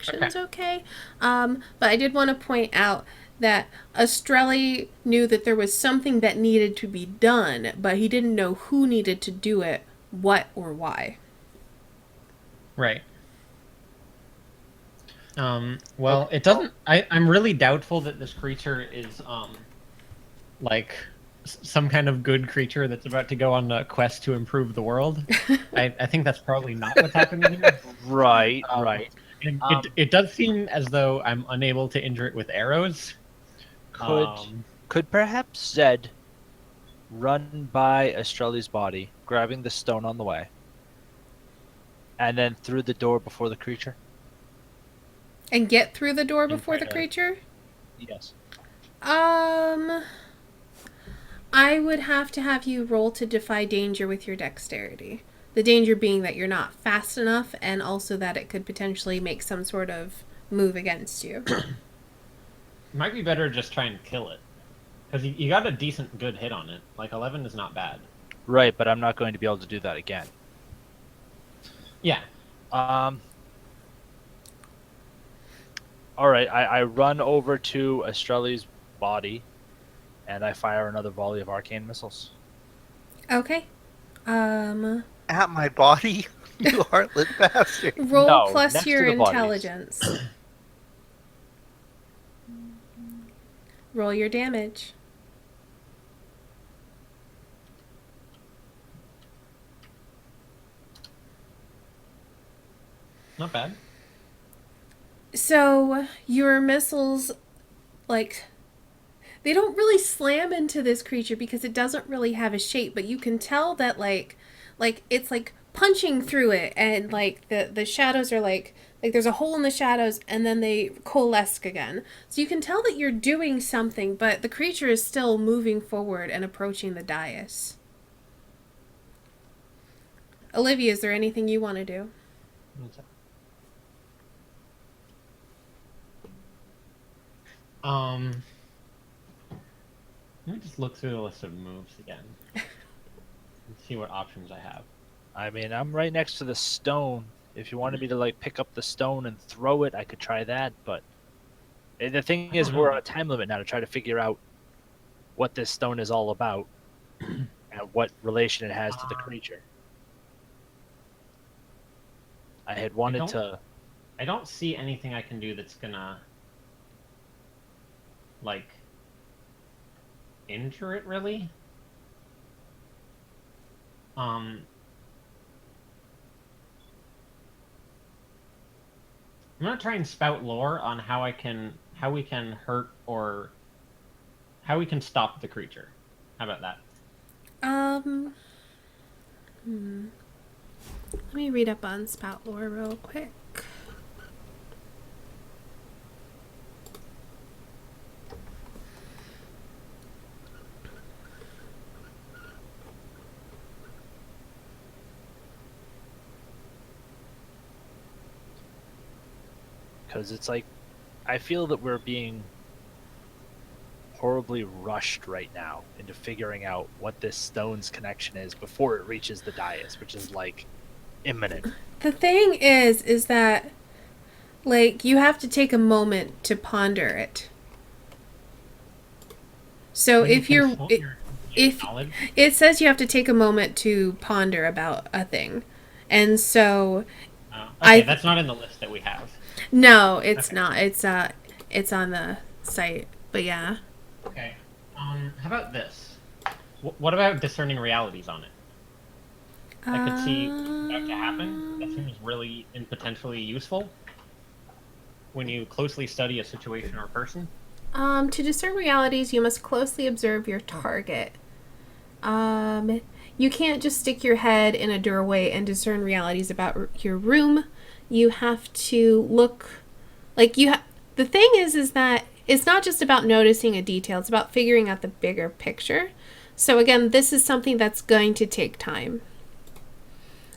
actions okay. But I did want to point out that Estrelli knew that there was something that needed to be done, but he didn't know who needed to do it, what, or why. Right. Well, it doesn't. I'm really doubtful that this creature is like some kind of good creature that's about to go on a quest to improve the world. I think that's probably not what's happening here. Right, Um, right. and it Um, it does seem as though I'm unable to injure it with arrows. could Um, could perhaps Zed run by Estrelli's body, grabbing the stone on the way, and then through the door before the creature? And get through the door and before try the to. creature? Yes. Um, I would have you roll to defy danger with your dexterity. The danger being that you're not fast enough, and also that it could potentially make some sort of move against you. It might be better just try and kill it because you got a decent good hit on it. Like 11 is not bad. Right, but I'm not going to be able to do that again. Yeah. Um. All right, I run over to Estrelli's body, and I fire another volley of arcane missiles. Okay. Um, At my body, you heartless bastard. roll No, plus next to your the bodies. intelligence. Roll your damage. Not bad. So your missiles, like, they don't really slam into this creature because it doesn't really have a shape, but you can tell that like it's like punching through it, and like the shadows are like there's a hole in the shadows and then they coalesce again. So you can tell that you're doing something, but the creature is still moving forward and approaching the dais. Olivia, is there anything you want to do? Um, Let me just look through the list of moves again and see what options I have. I mean, I'm right next to the stone. If you wanted me to like pick up the stone and throw it, I could try that. But the thing I is, don't we're know. on a time limit now to try to figure out what this stone is all about and what relation it has to the creature. I had wanted to. I don't see anything I can do that's gonna like injure it really. Um, I'm gonna try and spout lore on how we can hurt or how we can stop the creature. How about that? Um, let me read up on spout lore real quick. Because it's like, I feel that we're being horribly rushed right now into figuring out what this stone's connection is before it reaches the dais, which is like imminent. The thing is that like you have to take a moment to ponder it. So When you if you're consult your if knowledge, it says you have to take a moment to ponder about a thing, and so okay, I that's not in the list that we have. no, it's Okay. not. It's on the site, but yeah. Okay. How about this? What about discerning realities on it? I could see what's about to happen. That seems really and potentially useful when you closely study a situation or a person. To discern realities, you must closely observe your target. Um, you can't just stick your head in a doorway and discern realities about your room. You have to look like the thing is that it's not just about noticing a detail, it's about figuring out the bigger picture. So again, this is something that's going to take time.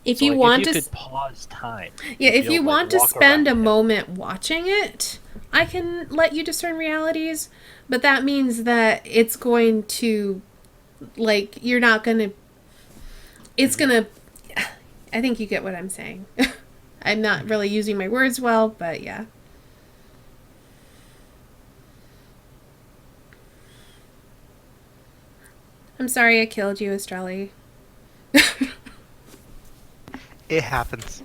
If So you like, if want you to could pause time, Yeah, you'd if be able you to like want to walk spend a around it. moment watching it, I can let you discern realities, but that means that it's going to like you're not going to it's going to I think you get what I'm saying. I'm not really using my words well, but yeah. I'm sorry I killed you, Estrelli. It happens.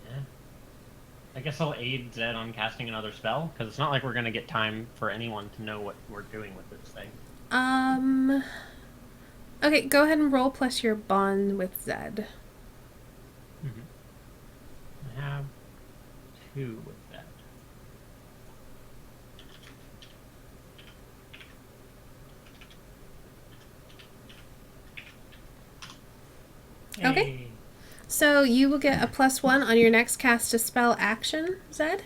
Yeah. I guess I'll aid Zed on casting another spell, because it's not like we're going to get time for anyone to know what we're doing with this thing. Okay, go ahead and roll plus your bond with Zed. I have 2 with that. Okay. Hey. So you will get a +1 on your next cast a spell action, Zed.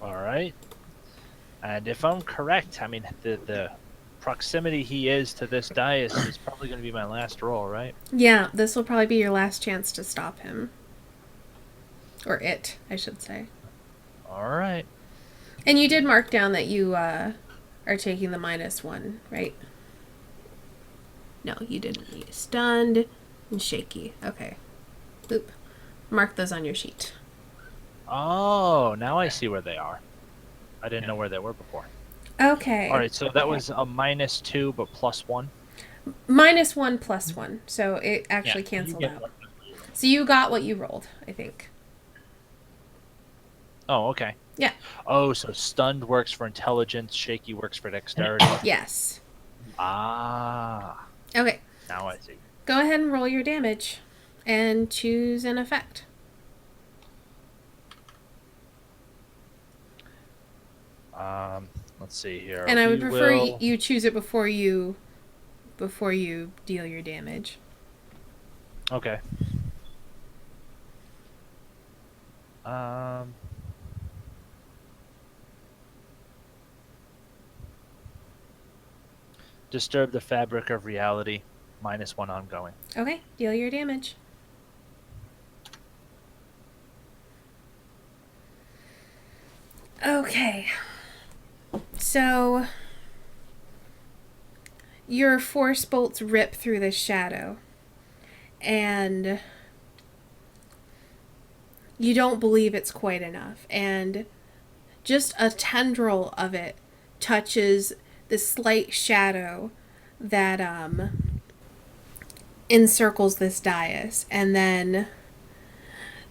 All right. And if I'm correct, I mean, the proximity he is to this dais is probably going to be my last roll, right? Yeah, this will probably be your last chance to stop him. Or it, I should say. All right. And you did mark down that you are taking the -1, right? No, you didn't. You stunned and shaky. Okay. Oop. Mark those on your sheet. Oh, now I see where they are. I didn't know where they were before. Okay. All right, so that was a -2, but +1. -1 +1. So it actually Yeah, canceled you get out. what- So you got what you rolled, I think. Oh, okay. Yeah. Oh, so stunned works for intelligence, shaky works for dexterity. Yes. Ah, Okay. now I see. Go ahead and roll your damage and choose an effect. Let's see here. And I would We prefer will- you choose it before you deal your damage. Okay. Disturb the fabric of reality, -1 ongoing. Okay, deal your damage. Okay. So your force bolts rip through the shadow, and you don't believe it's quite enough, and just a tendril of it touches the slight shadow that encircles this dais, and then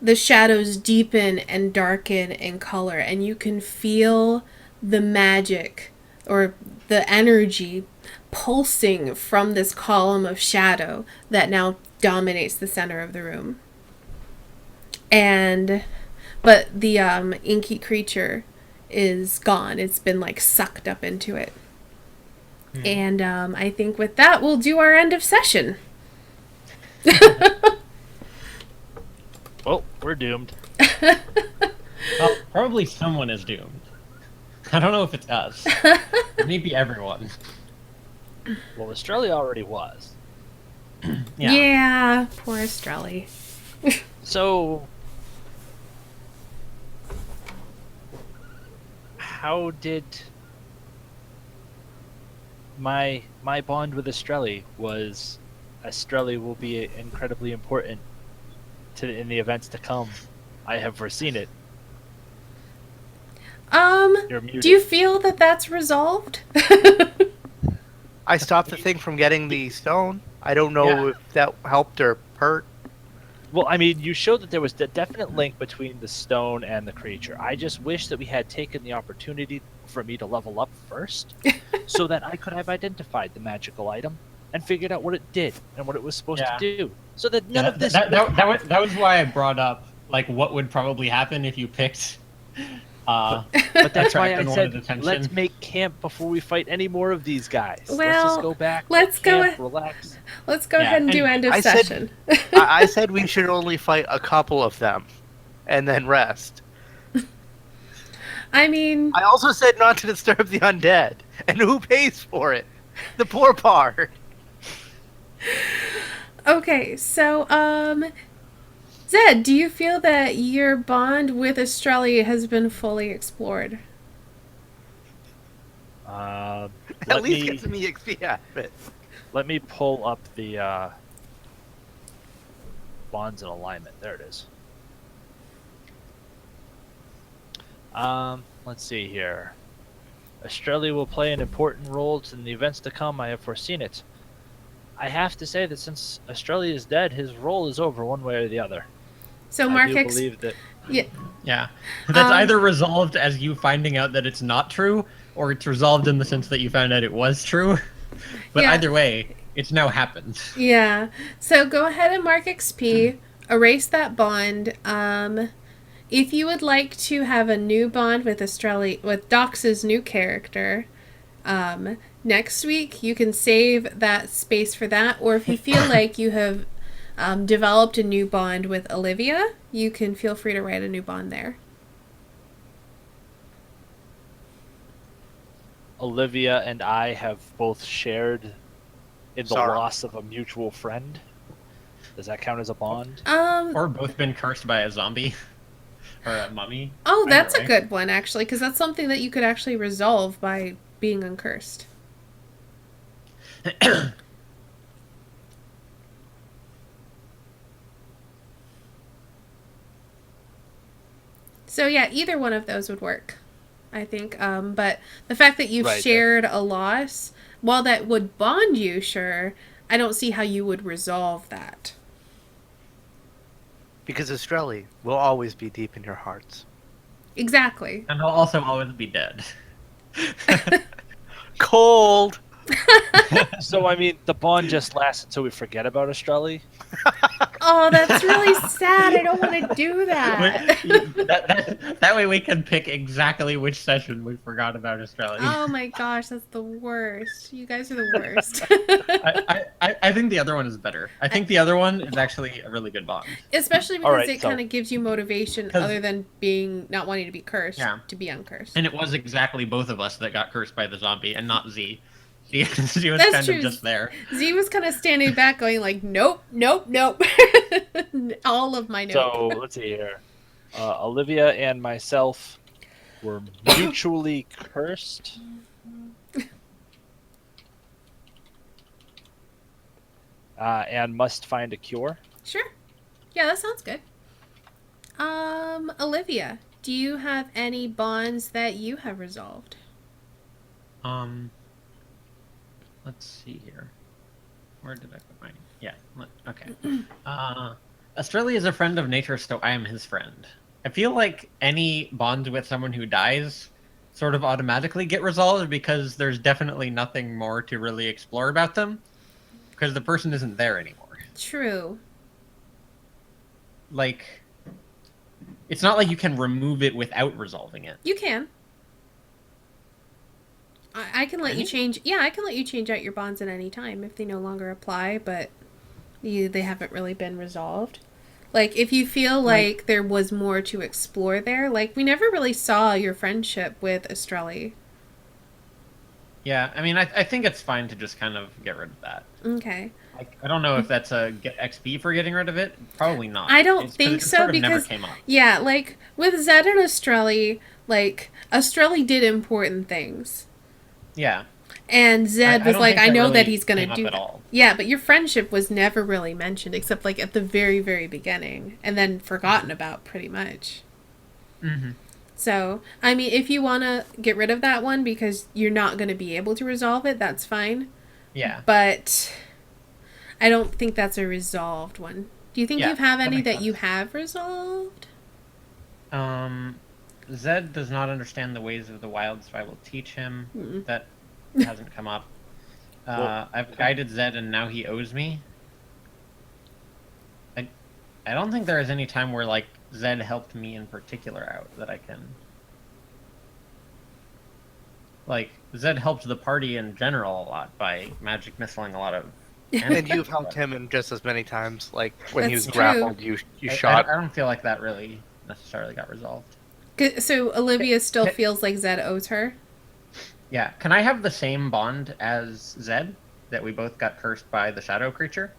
the shadows deepen and darken in color, and you can feel the magic or the energy pulsing from this column of shadow that now dominates the center of the room. But the inky creature is gone. It's been like sucked up into it. And I think with that we'll do our end of session. Well, we're doomed. Well, probably someone is doomed. I don't know if it's us. Maybe everyone. Well, Australia already was. Yeah, poor Estrelli. So, how did my bond with Estrelli was Estrelli will be incredibly important in the events to come. I have foreseen it. You're muted. Do you feel that that's resolved? I stopped the thing from getting the stone. I don't know Yeah. if that helped or hurt. Well, I mean, you showed that there was a definite link between the stone and the creature. I just wish that we had taken the opportunity for me to level up first, so that I could have identified the magical item and figured out what it did and what it was supposed to do, so that none of this. That was why I brought up like what would probably happen if you picked. But that's why I attracting said attention. let's make camp before we fight any more of these guys. Let's Well, just go back. let's go camp, relax. Let's go Yeah, ahead and do and end of I said- session. I said we should only fight a couple of them, and then rest. I mean, I also said not to disturb the undead, and who pays for it? The poor part. okay, so, Zed, do you feel that your bond with Estrelli has been fully explored? At Let least me get some EXP out of it. Let me pull up the bonds and alignment. There it is. Let's see here. Australia will play an important role in the events to come. I have foreseen it. I have to say that since Australia is dead, his role is over one way or the other. So I Mark do believe that. Yeah. Yeah. That's either resolved as you finding out that it's not true, or it's resolved in the sense that you found out it was true. But Yeah. either way, it's now happened. Yeah. So go ahead and mark XP. Erase that bond. If you would like to have a new bond with Dox's new character, next week you can save that space for that. Or if you feel like you have developed a new bond with Olivia, you can feel free to write a new bond there. Olivia and I have both shared in the Sorry. loss of a mutual friend. Does that count as a bond? Or both been cursed by a zombie. Or a mummy. Oh, that's Either a way. good one, actually, because that's something that you could actually resolve by being uncursed. So yeah, either one of those would work, I think. But the fact that you've Right. shared a loss, while that would bond you, sure, I don't see how you would resolve that. Because Australia will always be deep in your hearts. Exactly. And he'll also always be dead. Cold. So, I mean, the bond just lasts until we forget about Australia. Oh, that's really sad. I don't want to do that. that way we can pick exactly which session we forgot about Australia. Oh my gosh, that's the worst. You guys are the worst. I think the other one is better. I think the other one is actually a really good bond. Especially because Alright, it so- kind of gives you motivation 'Cause- other than not wanting to be cursed, Yeah. to be uncursed. And it was exactly both of us that got cursed by the zombie, and not Z. She was That's kind true. of just there. Z was kind of standing back going like, nope, nope, nope. All of my notes. So, let's see here. Olivia and myself were mutually cursed. And must find a cure. Sure. Yeah, that sounds good. Olivia, do you have any bonds that you have resolved? Let's see here. Where did I put mine? Yeah. Okay. Australia is a friend of nature, so I am his friend. I feel like any bond with someone who dies sort of automatically get resolved because there's definitely nothing more to really explore about them because the person isn't there anymore. True. Like, it's not like you can remove it without resolving it. You can. I can let Can you you? change. Yeah, I can let you change out your bonds at any time if they no longer apply, but they haven't really been resolved. Like, if you feel like there was more to explore there, like, we never really saw your friendship with Estrelli. Yeah, I mean, I think it's fine to just kind of get rid of that. Okay. Like, I don't know if that's a get XP for getting rid of it. Probably not. I don't It's 'cause think it so, sort of never because, came up. yeah, like, with Zed and Estrelli, like, Estrelli did important things. Yeah. And Zed I was don't like, think I that know really that he's going came to up do at that. all. Yeah, but your friendship was never really mentioned except, like, at the very, very beginning. And then forgotten about, pretty much. Mm-hmm. So, I mean, if you want to get rid of that one because you're not going to be able to resolve it, that's fine. Yeah. But I don't think that's a resolved one. Do you think Yeah, you have that any makes that you sense. have resolved? Zed does not understand the ways of the wild, so I will teach him. Mm-mm. That hasn't come up. Well- I've guided Zed, and now he owes me. I don't think there is any time where, like, Zed helped me in particular out that I can... Like, Zed helped the party in general a lot by magic missiling a lot of... And you've helped him in just as many times. Like when he was That's true. grappled, you shot. I don't feel like that really necessarily got resolved. So Olivia still feels like Zed owes her? Yeah, can I have the same bond as Zed? That we both got cursed by the shadow creature?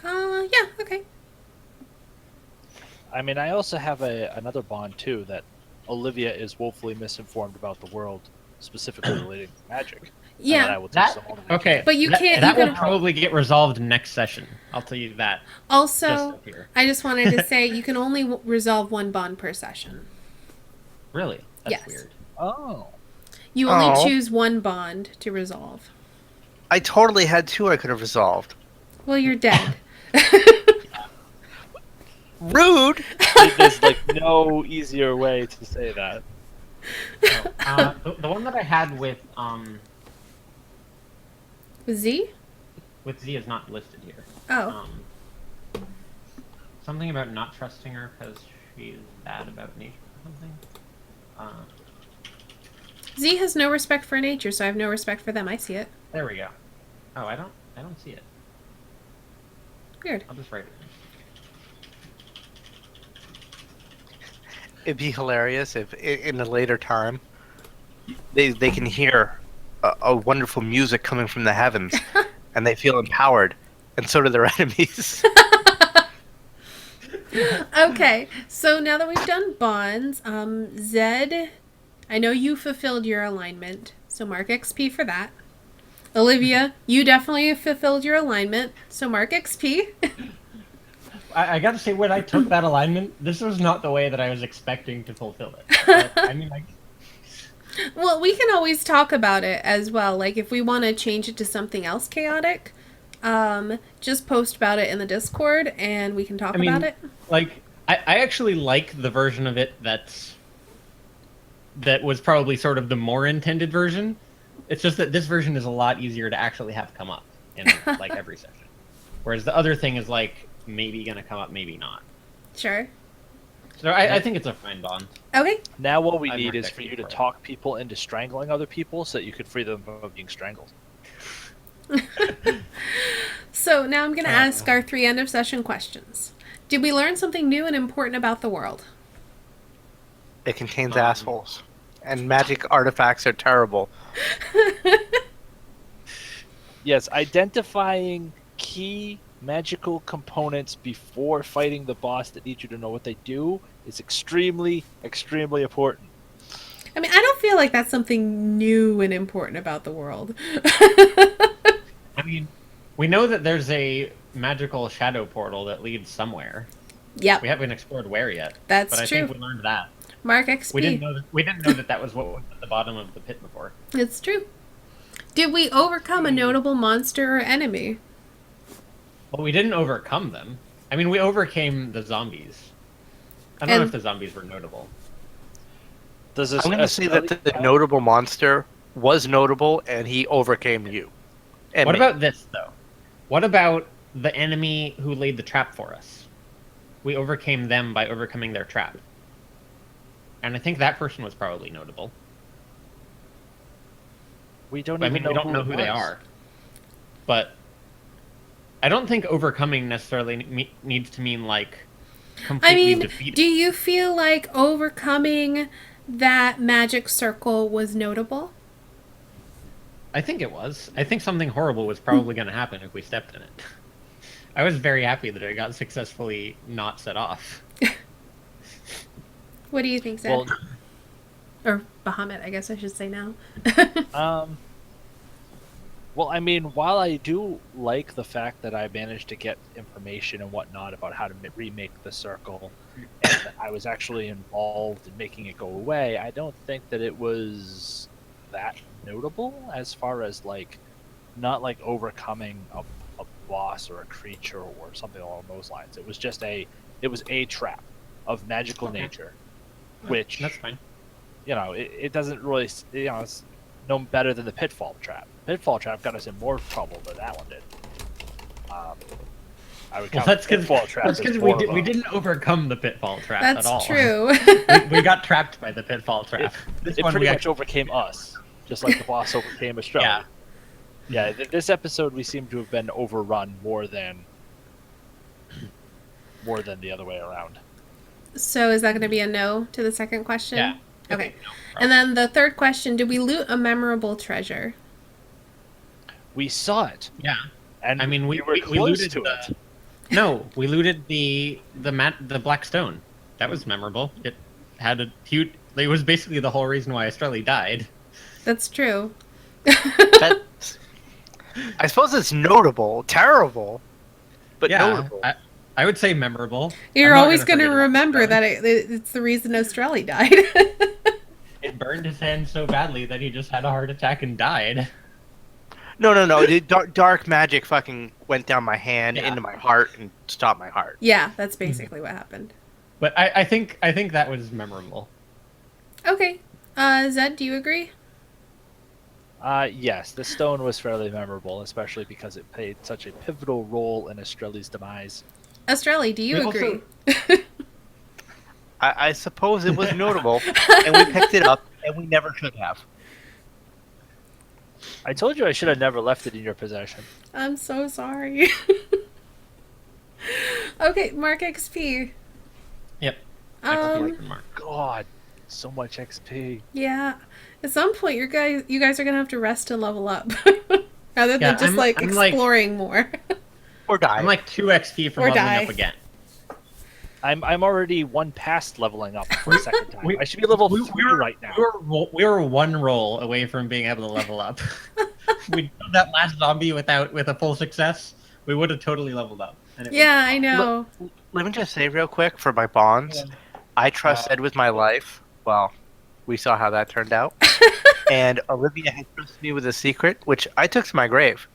Yeah, okay. I mean, I also have another bond, too, that Olivia is woefully misinformed about the world, specifically relating to magic. And then I Yeah. will teach That them all that I okay? can. But you that, can't- That you will can- probably get resolved next session. I'll tell you that. Just Also, up here. I just wanted to say you can only resolve one bond per session. Really? That's Yes. weird. Oh. You only Oh. choose one bond to resolve. I totally had 2 I could have resolved. Well, you're dead. Rude! There's like no easier way to say that. The one that I had with Z? Z is not listed here. Oh. Something about not trusting her because she's bad about nature or something. Z has no respect for nature, so I have no respect for them. I see it. There we go. Oh, I don't see it. Weird. I'll just write it. It'd be hilarious if in a later time they can hear a wonderful music coming from the heavens and they feel empowered, and so do their enemies. Okay, so now that we've done bonds, Zed, I know you fulfilled your alignment, so mark XP for that. Olivia, you definitely fulfilled your alignment, so mark XP. I gotta say, when I took that alignment, this was not the way that I was expecting to fulfill it. But, I mean, like, Well, we can always talk about it as well. Like, if we want to change it to something else chaotic, just post about it in the Discord and we can talk about it. like I actually like the version of it that was probably sort of the more intended version. It's just that this version is a lot easier to actually have come up in like every session, whereas the other thing is like maybe gonna come up, maybe not. Sure. So I think it's a fine bond. Okay. Now what we I've need marked is that for key you to for it. talk people into strangling other people so that you could free them from being strangled. So now I'm going to ask our 3 end of session questions. Did we learn something new and important about the world? It contains assholes, and magic artifacts are terrible. Yes, identifying key magical components before fighting the boss that need you to know what they do is extremely, extremely important. I mean, I don't feel like that's something new and important about the world. I mean, we know that there's a magical shadow portal that leads somewhere. Yep, We haven't explored where yet, that's but I true. think we learned that. Mark XP. We didn't know that that was what was at the bottom of the pit before. It's true. Did we overcome a notable monster or enemy? Well, we didn't overcome them. I mean, we overcame the zombies. I don't know And- if the zombies were notable. Does this I'm going to say that the notable monster was notable, and he overcame you. And What me. about this, though? What about the enemy who laid the trap for us? We overcame them by overcoming their trap. And I think that person was probably notable. we don't I even mean, we don't know it who they was. are. But I don't think overcoming necessarily needs to mean, like, I completely mean, defeating. do you feel like overcoming that magic circle was notable? I think it was. I think something horrible was probably going to happen if we stepped in it. I was very happy that it got successfully not set off. What do you think, Zed? Well, Or Buhamut, I guess I should say now. well, I mean, while I do like the fact that I managed to get information and whatnot about how to remake the circle, and I was actually involved in making it go away, I don't think that it was that notable as far as like not like overcoming a boss or a creature or something along those lines. It was just a trap of magical nature, which That's fine. it doesn't really, it's no better than the pitfall trap. Pitfall trap got us in more trouble than that one did. I would Well, count that's the because pitfall trap as we more of we a- didn't overcome the pitfall trap That's at all. true. we got trapped by the pitfall trap. This It one pretty we much overcame us, just like the boss overcame Estrella. Yeah. Yeah, this episode we seem to have been overrun more than the other way around. So is that going to be a no to the second question? Yeah. Okay. No, And then the third question, did we loot a memorable treasure? We saw it, yeah. and I mean, we were close looted to the, it. No, we looted the black stone. That was memorable. It had a huge. It was basically the whole reason why Estrella died. That's true. That's, I suppose it's notable. Terrible, but Yeah, notable. I would say memorable. You're I'm not always going to forget about remember Australia. that it's the reason Australia died. It burned his hand so badly that he just had a heart attack and died. No. The dark magic fucking went down my hand Yeah. into my heart and stopped my heart. Yeah, that's basically what happened. But I think that was memorable. Okay. Zed, do you agree? Yes, the stone was fairly memorable, especially because it played such a pivotal role in Estrelli's demise. Australia, do you We agree? I suppose it was notable, and we picked it up, and we never should have. I told you I should have never left it in your possession. I'm so sorry. Okay, Mark XP. Yep. I Um, like the mark. God, so much XP. yeah. At some point, you guys are gonna have to rest and level up, rather than Yeah, just I'm like- exploring more. Or die. I'm like 2 XP from Or leveling die. up again. I'm already one past leveling up for a second time. We- I should be level we 3 were- right now. We were 1 roll away from being able to level up. We did that last zombie with a full success. We would have totally leveled up. And it Yeah, was I know. Let me just say real quick for my bonds, I trust Ed with my life. Well, we saw how that turned out. And Olivia had trusted me with a secret, which I took to my grave.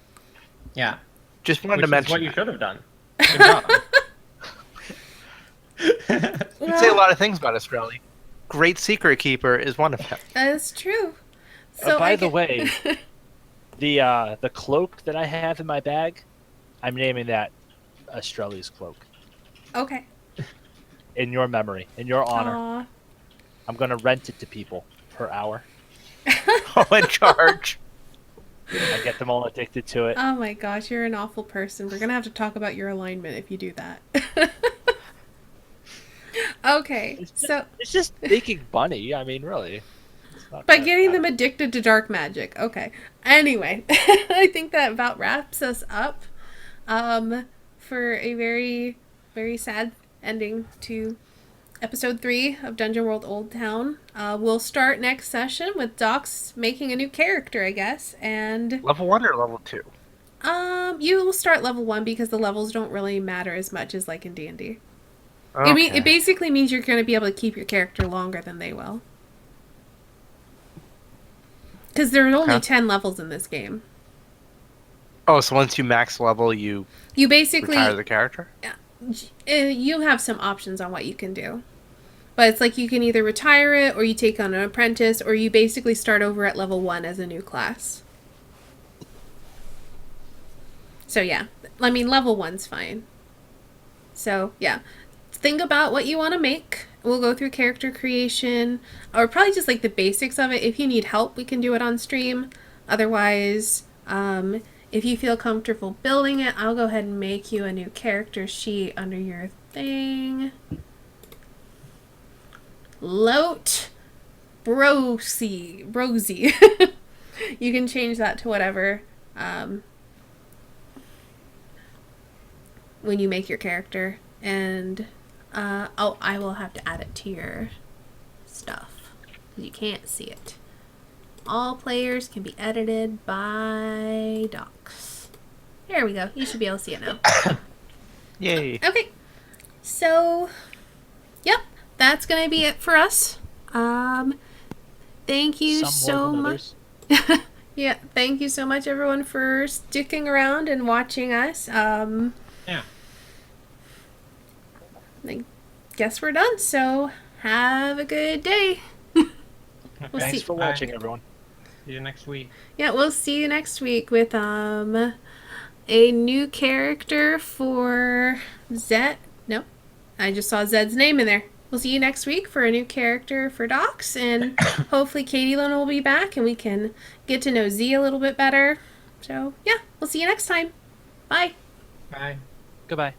Yeah. Just wanted Which to is mention. what you should have done. Good job. You can say a lot of things about Australia. Great secret keeper is one of them. That's true. So By I the get- way, the cloak that I have in my bag, I'm naming that Australia's cloak. Okay. In your memory, in your honor. Aw. I'm gonna rent it to people per hour. Oh, in charge. I get them all addicted to it. Oh my gosh, you're an awful person. We're gonna have to talk about your alignment if you do that. Okay, so It's just making money. I mean, really. It's not by that getting bad. them addicted to dark magic. Okay. Anyway, I think that about wraps us up for a very, very sad ending to episode 3 of Dungeon World Oldtown. We'll start next session with Docs making a new character, I guess, and Level 1 or level 2? you will start level 1 because the levels don't really matter as much as like in D&D. Okay. It basically means you're going to be able to keep your character longer than they will. Because there are only Okay. 10 levels in this game. Oh, so once you max level, you You basically retire the character? you have some options on what you can do. But it's like you can either retire it, or you take on an apprentice, or you basically start over at level 1 as a new class. So yeah, I mean level 1's fine. So yeah, think about what you want to make. We'll go through character creation, or probably just like the basics of it. If you need help, we can do it on stream. Otherwise, if you feel comfortable building it, I'll go ahead and make you a new character sheet under your thing. Loat Brosy. You can change that to whatever when you make your character. And I will have to add it to your stuff. You can't see it. All players can be edited by Docs. There we go. You should be able to see it now. Yay. Okay. So, yep. That's going to be it for us. Thank you Some so more than much. others. Yeah, thank you so much, everyone, for sticking around and watching us. Yeah. I guess we're done. So, have a good day. We'll Thanks see. For watching, everyone. See you next week. Yeah, we'll see you next week with a new character for Zed. No, I just saw Zed's name in there. We'll see you next week for a new character for Docs, and hopefully Catilyn will be back and we can get to know Z a little bit better. So, yeah, we'll see you next time. Bye. Bye. Goodbye.